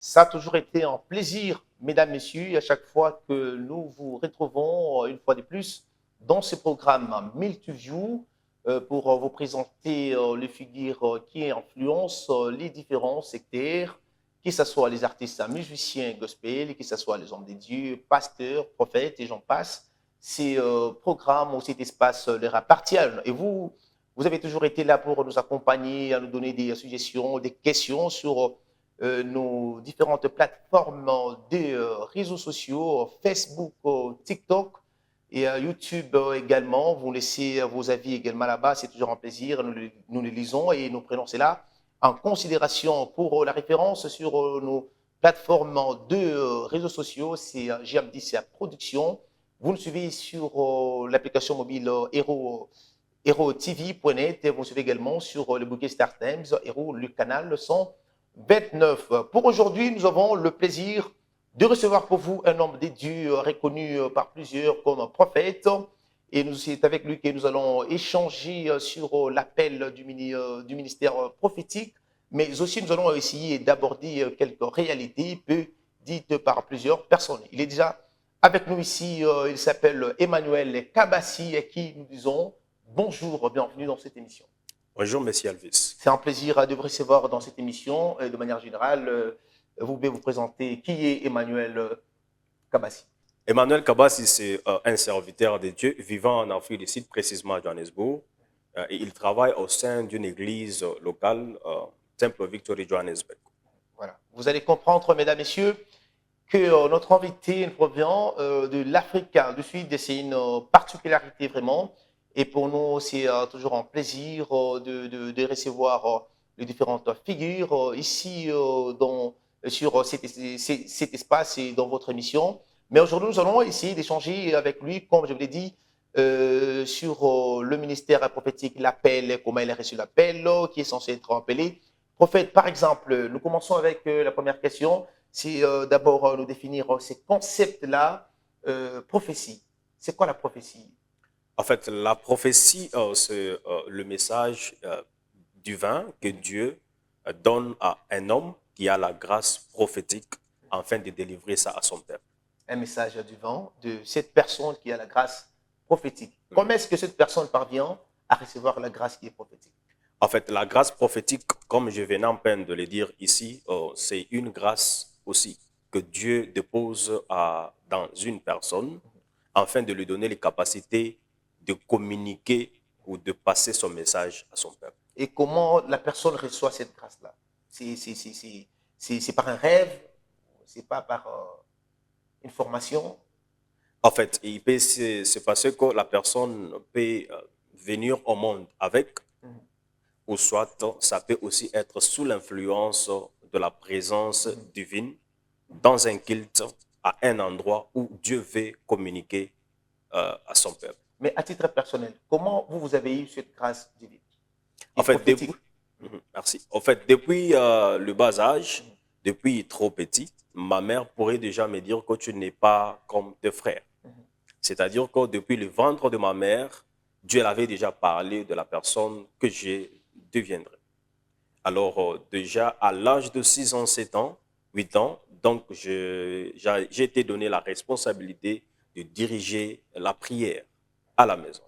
Ça a toujours été un plaisir, mesdames, messieurs, à chaque fois que nous vous retrouvons une fois de plus dans ce programme Multiview pour vous présenter les figures qui influencent les différents secteurs, que ce soit les artistes musiciens gospel, que ce soit les hommes de Dieu, pasteurs, prophètes et j'en passe. Ces programmes ou cet espace leur appartiennent. Et vous avez toujours été là pour nous accompagner, à nous donner des suggestions, des questions sur nos différentes plateformes de réseaux sociaux, Facebook, TikTok et YouTube également. Vous laissez vos avis également là-bas, c'est toujours un plaisir. Nous les lisons et nous prenons cela en considération pour la référence sur nos plateformes de réseaux sociaux. C'est GMD, c'est la production. Vous nous suivez sur l'application mobile HeroTV.net et vous nous suivez également sur le bouquet Star Times, Hero, le canal 129. Pour aujourd'hui, nous avons le plaisir de recevoir pour vous un homme de Dieu reconnu par plusieurs comme prophète. Et c'est avec lui que nous allons échanger sur l'appel du ministère prophétique, mais aussi nous allons essayer d'aborder quelques réalités peu dites par plusieurs personnes. Il est déjà avec nous ici, il s'appelle Emmanuel Kabassi, à qui nous disons bonjour, bienvenue dans cette émission. Bonjour, Monsieur Alvis. C'est un plaisir de vous recevoir dans cette émission. De manière générale, vous pouvez vous présenter. Qui est Emmanuel Kabassi? Emmanuel Kabassi, c'est un serviteur de Dieu vivant en Afrique du Sud, précisément à Johannesburg. Et il travaille au sein d'une église locale, Temple Victory Johannesburg. Voilà. Vous allez comprendre, mesdames, messieurs, que notre invité provient de l'Afrique du Sud. C'est une particularité vraiment. Et pour nous, c'est toujours un plaisir de recevoir les différentes figures ici sur cet espace et dans votre émission. Mais aujourd'hui, nous allons essayer d'échanger avec lui, comme je vous l'ai dit, sur le ministère prophétique, l'appel, comment il a reçu l'appel, qui est censé être appelé. Prophète, par exemple, nous commençons avec la première question. C'est d'abord nous définir ces concepts-là. Prophétie, c'est quoi la prophétie? En fait, la prophétie, c'est le message divin que Dieu donne à un homme qui a la grâce prophétique afin de délivrer ça à son peuple. Un message divin de cette personne qui a la grâce prophétique. Comment est-ce que cette personne parvient à recevoir la grâce qui est prophétique? En fait, la grâce prophétique, comme je venais en peine de le dire ici, c'est une grâce aussi que Dieu dépose dans une personne afin de lui donner les capacités de communiquer ou de passer son message à son peuple. Et comment la personne reçoit cette grâce-là? C'est par un rêve? C'est pas par une formation? En fait, c'est parce que la personne peut venir au monde avec, ou soit ça peut aussi être sous l'influence de la présence divine dans un culte à un endroit où Dieu veut communiquer à son peuple. Mais à titre personnel, comment vous avez eu cette grâce divine? En fait, merci. En fait, depuis le bas âge, depuis trop petit, ma mère pourrait déjà me dire que tu n'es pas comme tes frères. C'est-à-dire que depuis le ventre de ma mère, Dieu avait déjà parlé de la personne que je deviendrai. Alors, déjà à l'âge de 6 ans, 7 ans, 8 ans, donc j'ai été donné la responsabilité de diriger la prière à la maison.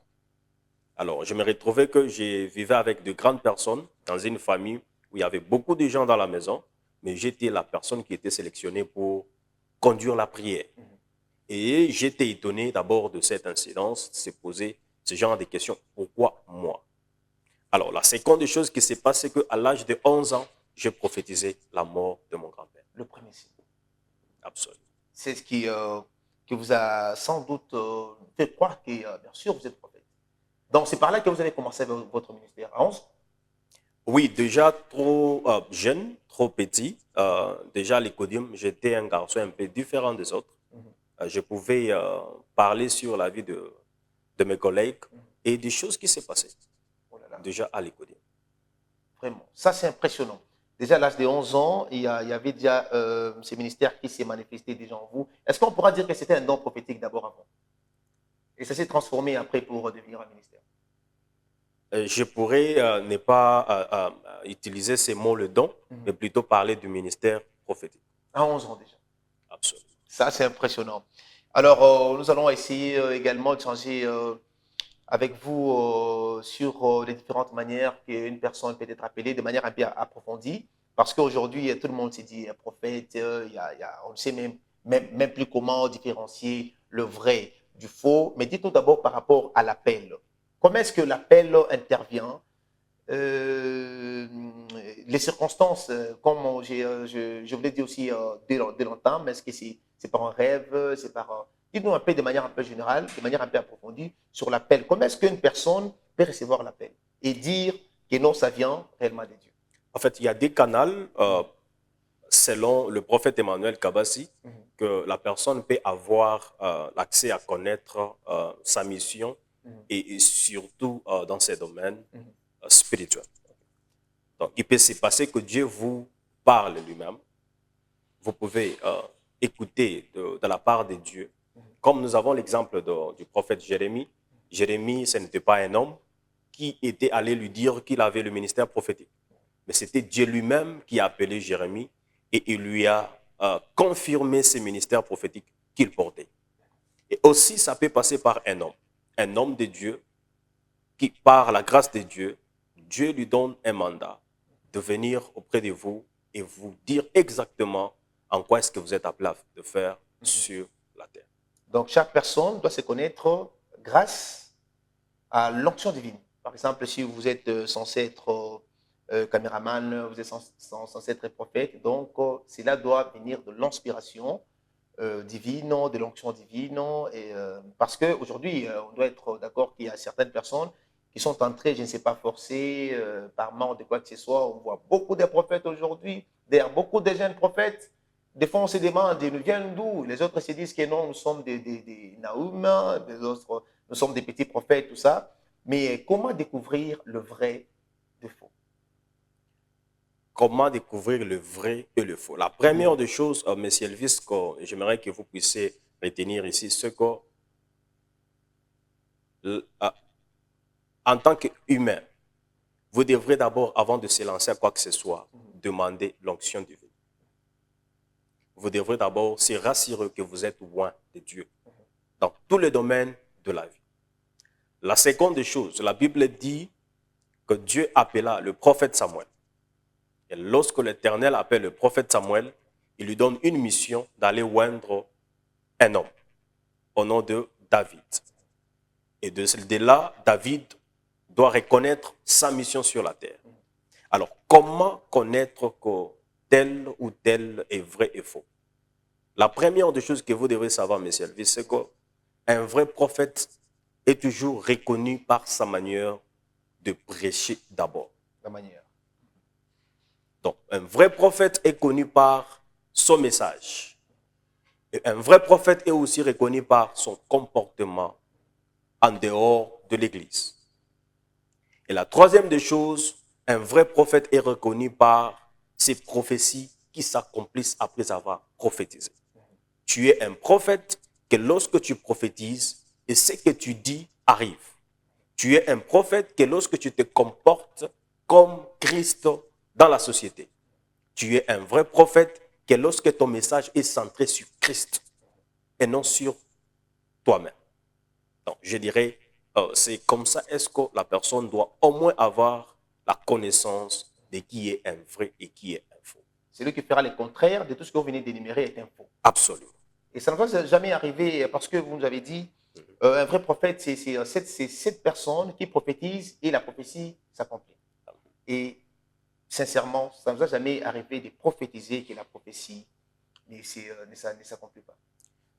Alors, je me retrouvais que je vivais avec de grandes personnes dans une famille où il y avait beaucoup de gens dans la maison, mais j'étais la personne qui était sélectionnée pour conduire la prière. Et j'étais étonné d'abord de cette incidence, de se poser ce genre de questions. Pourquoi moi? Alors, la seconde chose qui s'est passée, c'est qu'à l'âge de 11 ans, j'ai prophétisé la mort de mon grand-père. Le premier signe. Absolument. C'est ce qui vous a sans doute fait croire que, bien sûr, vous êtes prophète. Donc, c'est par là que vous avez commencé votre ministère à 11? Oui, déjà trop jeune, trop petit. Déjà à l'Écodium, j'étais un garçon un peu différent des autres. Je pouvais parler sur la vie de mes collègues et des choses qui s'est passées déjà à l'Écodium. Vraiment, ça c'est impressionnant. Déjà à l'âge de 11 ans, il y avait déjà ce ministère qui s'est manifesté déjà en vous. Est-ce qu'on pourra dire que c'était un don prophétique d'abord avant? Et ça s'est transformé après pour devenir un ministère? Je pourrais ne pas utiliser ces mots, le don, mais plutôt parler du ministère prophétique. À 11 ans déjà. Absolument. Ça, c'est impressionnant. Alors, nous allons essayer également de changer avec vous sur les différentes manières qu'une personne peut être appelée de manière un peu approfondie. Parce qu'aujourd'hui, tout le monde s'est dit prophète, on ne sait même plus comment différencier le vrai du faux. Mais dites-nous d'abord par rapport à l'appel. Comment est-ce que l'appel intervient? Les circonstances, comme je vous l'ai dit aussi dès longtemps, mais est-ce que c'est par un rêve, c'est par... Dites-nous un peu de manière un peu générale, de manière un peu approfondie sur l'appel. Comment est-ce qu'une personne peut recevoir l'appel et dire que non, ça vient réellement de Dieu? En fait, il y a des canaux, selon le prophète Emmanuel Kabassi, que la personne peut avoir l'accès à connaître sa mission et surtout dans ces domaines spirituels. Donc, il peut se passer que Dieu vous parle lui-même. Vous pouvez écouter de la part de Dieu. Comme nous avons l'exemple du prophète Jérémie. Jérémie, ce n'était pas un homme qui était allé lui dire qu'il avait le ministère prophétique. Mais c'était Dieu lui-même qui a appelé Jérémie et il lui a confirmé ce ministère prophétique qu'il portait. Et aussi, ça peut passer par un homme de Dieu qui, par la grâce de Dieu, Dieu lui donne un mandat de venir auprès de vous et vous dire exactement en quoi est-ce que vous êtes appelé de faire sur la terre. Donc, chaque personne doit se connaître grâce à l'onction divine. Par exemple, si vous êtes censé être caméraman, vous êtes censé être prophète, donc cela doit venir de l'inspiration divine, de l'onction divine. Parce qu'aujourd'hui, on doit être d'accord qu'il y a certaines personnes qui sont entrées, je ne sais pas, forcées par manque de quoi que ce soit. On voit beaucoup de prophètes aujourd'hui, d'ailleurs beaucoup de jeunes prophètes. Des fois, on se demande, ils nous viennent d'où? Les autres se disent que non, nous sommes des Naoum, des autres, nous sommes des petits prophètes, tout ça. Mais comment découvrir le vrai du faux? Comment découvrir le vrai et le faux? La première des choses, M. Elvis, que j'aimerais que vous puissiez retenir ici, c'est que en tant qu'humain, vous devrez d'abord, avant de se lancer à quoi que ce soit, demander l'onction divine. Vous devrez d'abord se rassurer que vous êtes loin de Dieu dans tous les domaines de la vie. La seconde chose, la Bible dit que Dieu appela le prophète Samuel. Et lorsque l'Éternel appelle le prophète Samuel, il lui donne une mission d'aller oindre un homme au nom de David. Et de là, David doit reconnaître sa mission sur la terre. Alors, comment connaître que tel ou tel est vrai et faux? La première des choses que vous devez savoir, M. Elvis, c'est qu'un vrai prophète est toujours reconnu par sa manière de prêcher d'abord. La manière. Donc, un vrai prophète est connu par son message. Et un vrai prophète est aussi reconnu par son comportement en dehors de l'Église. Et la troisième des choses, un vrai prophète est reconnu par ses prophéties qui s'accomplissent après avoir prophétisé. Tu es un prophète que lorsque tu prophétises, et ce que tu dis arrive. Tu es un prophète que lorsque tu te comportes comme Christ dans la société. Tu es un vrai prophète que lorsque ton message est centré sur Christ et non sur toi-même. Donc, je dirais, c'est comme ça, est-ce que la personne doit au moins avoir la connaissance de qui est un vrai et qui est un faux. Celui qui fera le contraire de tout ce que vous venez d'énumérer est un faux. Absolument. Et ça ne va jamais arriver parce que vous nous avez dit, un vrai prophète, c'est cette personne qui prophétise et la prophétie s'accomplit. Et sincèrement, ça ne va jamais arriver de prophétiser que la prophétie ne s'accomplit pas.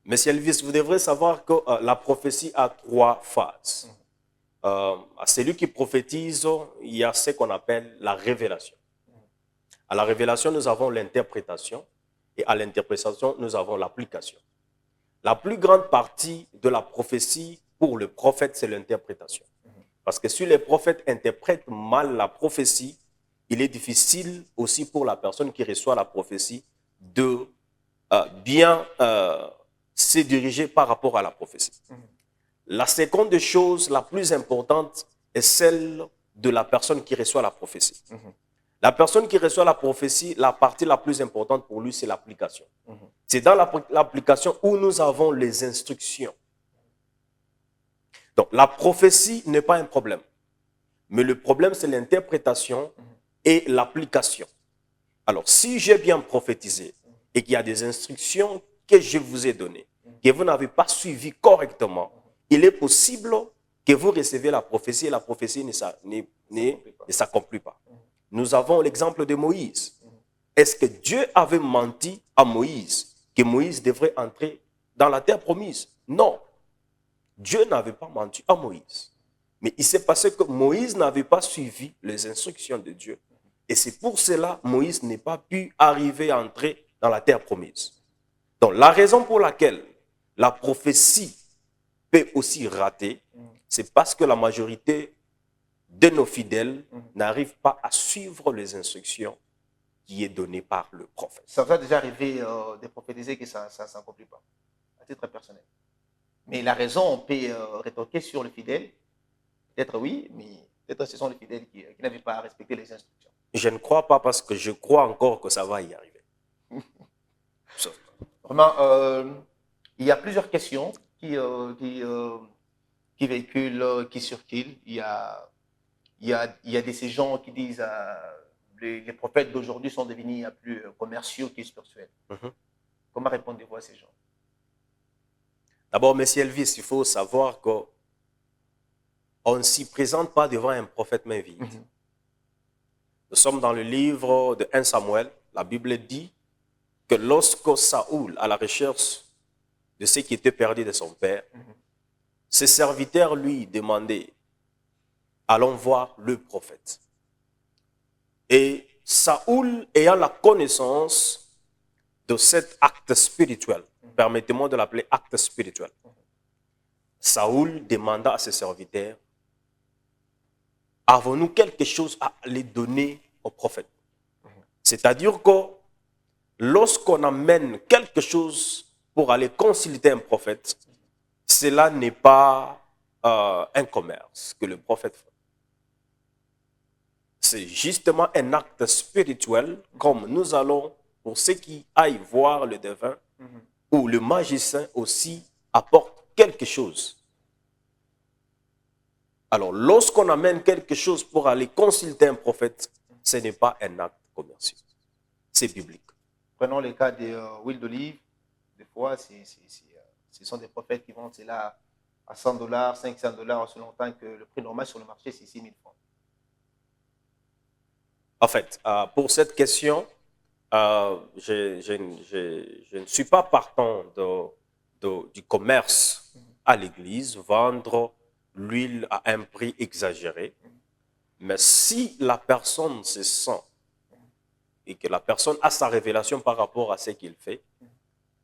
Monsieur Elvis, vous devrez savoir que la prophétie a 3 phases. À celui qui prophétise, il y a ce qu'on appelle la révélation. À la révélation, nous avons l'interprétation et à l'interprétation, nous avons l'application. La plus grande partie de la prophétie pour le prophète, c'est l'interprétation. Parce que si les prophètes interprètent mal la prophétie, il est difficile aussi pour la personne qui reçoit la prophétie de bien se diriger par rapport à la prophétie. La seconde chose, la plus importante, est celle de la personne qui reçoit la prophétie. La personne qui reçoit la prophétie, la partie la plus importante pour lui, c'est l'application. C'est dans l'application où nous avons les instructions. Donc, la prophétie n'est pas un problème. Mais le problème, c'est l'interprétation et l'application. Alors, si j'ai bien prophétisé et qu'il y a des instructions que je vous ai données, que vous n'avez pas suivies correctement, il est possible que vous recevez la prophétie et la prophétie ne s'accomplit pas. Nous avons l'exemple de Moïse. Est-ce que Dieu avait menti à Moïse que Moïse devrait entrer dans la terre promise? Non. Dieu n'avait pas menti à Moïse. Mais il s'est passé que Moïse n'avait pas suivi les instructions de Dieu. Et c'est pour cela que Moïse n'a pas pu arriver à entrer dans la terre promise. Donc la raison pour laquelle la prophétie peut aussi rater, c'est parce que la majorité de nos fidèles n'arrivent pas à suivre les instructions qui est données par le prophète. Ça vous a déjà arrivé de prophétiser que ça ne s'accomplit pas, à titre personnel. Mais la raison, on peut rétorquer sur le fidèle. Peut-être oui, mais peut-être ce sont les fidèles qui n'avaient pas à respecter les instructions. Je ne crois pas parce que je crois encore que ça va y arriver. Vraiment, il y a plusieurs questions qui véhiculent, qui circulent. Il y a de ces gens qui disent les prophètes d'aujourd'hui sont devenus plus commerciaux que spirituels. Comment répondez-vous à ces gens? D'abord, M. Elvis, il faut savoir qu'on ne s'y présente pas devant un prophète main vide. Nous sommes dans le livre de 1 Samuel. La Bible dit que lorsque Saoul, à la recherche de ce qui était perdu de son père, ses serviteurs lui demandaient, allons voir le prophète. Et Saoul, ayant la connaissance de cet acte spirituel, permettez-moi de l'appeler acte spirituel, Saoul demanda à ses serviteurs, avons-nous quelque chose à les donner au prophète? C'est-à-dire que lorsqu'on amène quelque chose pour aller consulter un prophète, cela n'est pas un commerce que le prophète fait. C'est justement un acte spirituel, comme nous allons, pour ceux qui aillent voir le devin, où le magicien aussi apporte quelque chose. Alors, lorsqu'on amène quelque chose pour aller consulter un prophète, ce n'est pas un acte commercial. C'est biblique. Prenons le cas de huile d'olive. Des fois, ce sont des prophètes qui vendent cela à $100, $500, en ce longtemps que le prix normal sur le marché, c'est 6 000 francs. En fait, pour cette question, je ne suis pas partant du commerce à l'église, vendre l'huile à un prix exagéré. Mais si la personne se sent et que la personne a sa révélation par rapport à ce qu'il fait,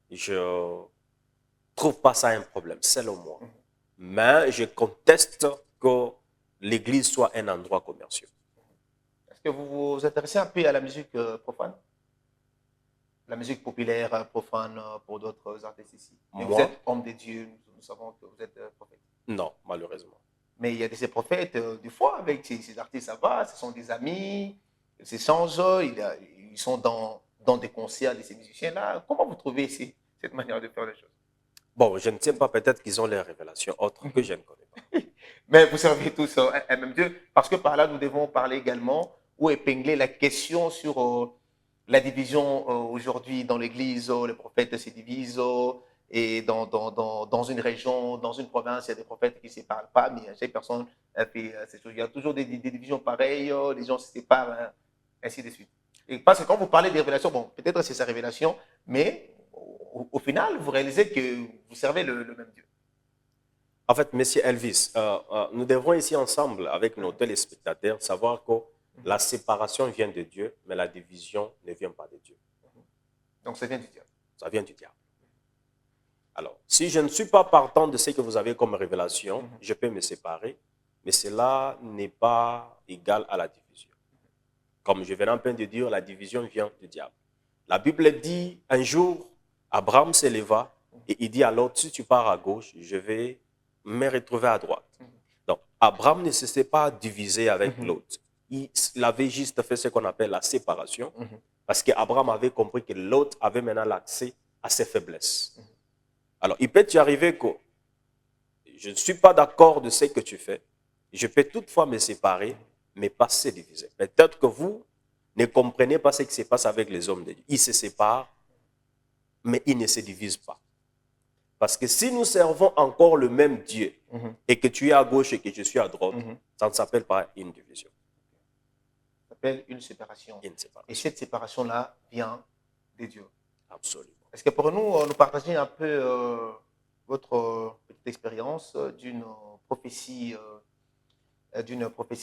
je ne trouve pas ça un problème, selon moi. Mais je conteste que l'église soit un endroit commercial. Est-ce que vous vous intéressez un peu à la musique profane? La musique populaire profane pour d'autres artistes ici. Et vous êtes homme de Dieu, nous savons que vous êtes prophète. Non, malheureusement. Mais il y a des prophètes, des fois, avec ces artistes, ça va, ce sont des amis, ils s'échangent, ils sont dans des concerts de ces musiciens-là. Comment vous trouvez cette manière de faire les choses? Bon, je ne sais pas, peut-être qu'ils ont les révélations autres que je ne connais pas. Mais vous servez tous un même Dieu, parce que par là, nous devons parler également ou épingler la question sur la division aujourd'hui dans l'Église. Les prophètes se divisent. Et dans une région, dans une province, il y a des prophètes qui ne se parlent pas, mais chaque personne fait ses choses. Il y a toujours des divisions pareilles, les gens se séparent, ainsi de suite. Et parce que quand vous parlez des révélations, bon, peut-être c'est sa révélation, mais au final, vous réalisez que vous servez le même Dieu. En fait, Monsieur Elvis, nous devons ici ensemble, avec nos téléspectateurs, savoir que la séparation vient de Dieu, mais la division ne vient pas de Dieu. Donc ça vient du diable. Ça vient du diable. Alors, si je ne suis pas partant de ce que vous avez comme révélation, je peux me séparer, mais cela n'est pas égal à la division. Comme je venais en train de dire, la division vient du diable. La Bible dit, un jour, Abraham s'éleva et il dit à l'autre, si tu pars à gauche, je vais me retrouver à droite. Donc, Abraham ne se s'est pas divisé avec l'autre. il avait juste fait ce qu'on appelle la séparation, Mhm. parce qu'Abraham avait compris que l'autre avait maintenant l'accès à ses faiblesses. Alors, il peut y arriver que je ne suis pas d'accord de ce que tu fais. Je peux toutefois me séparer, mais pas se diviser. Peut-être que vous ne comprenez pas ce qui se passe avec les hommes de Dieu. Ils se séparent, mais ils ne se divisent pas. Parce que si nous servons encore le même Dieu, et que tu es à gauche et que je suis à droite, ça ne s'appelle pas une division. Ça s'appelle une séparation. Une séparation. Et cette séparation-là vient de Dieu. Absolument. Est-ce que pour nous partager un peu votre petite expérience d'une prophétie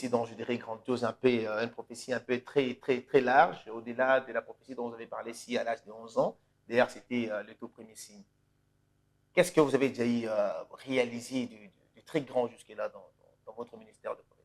dont je dirais grandiose, une prophétie un peu très, très, très large, au-delà de la prophétie dont vous avez parlé ici à l'âge de 11 ans. D'ailleurs, c'était le tout premier signe. Qu'est-ce que vous avez déjà réalisé du très grand jusque-là dans votre ministère de prophétie?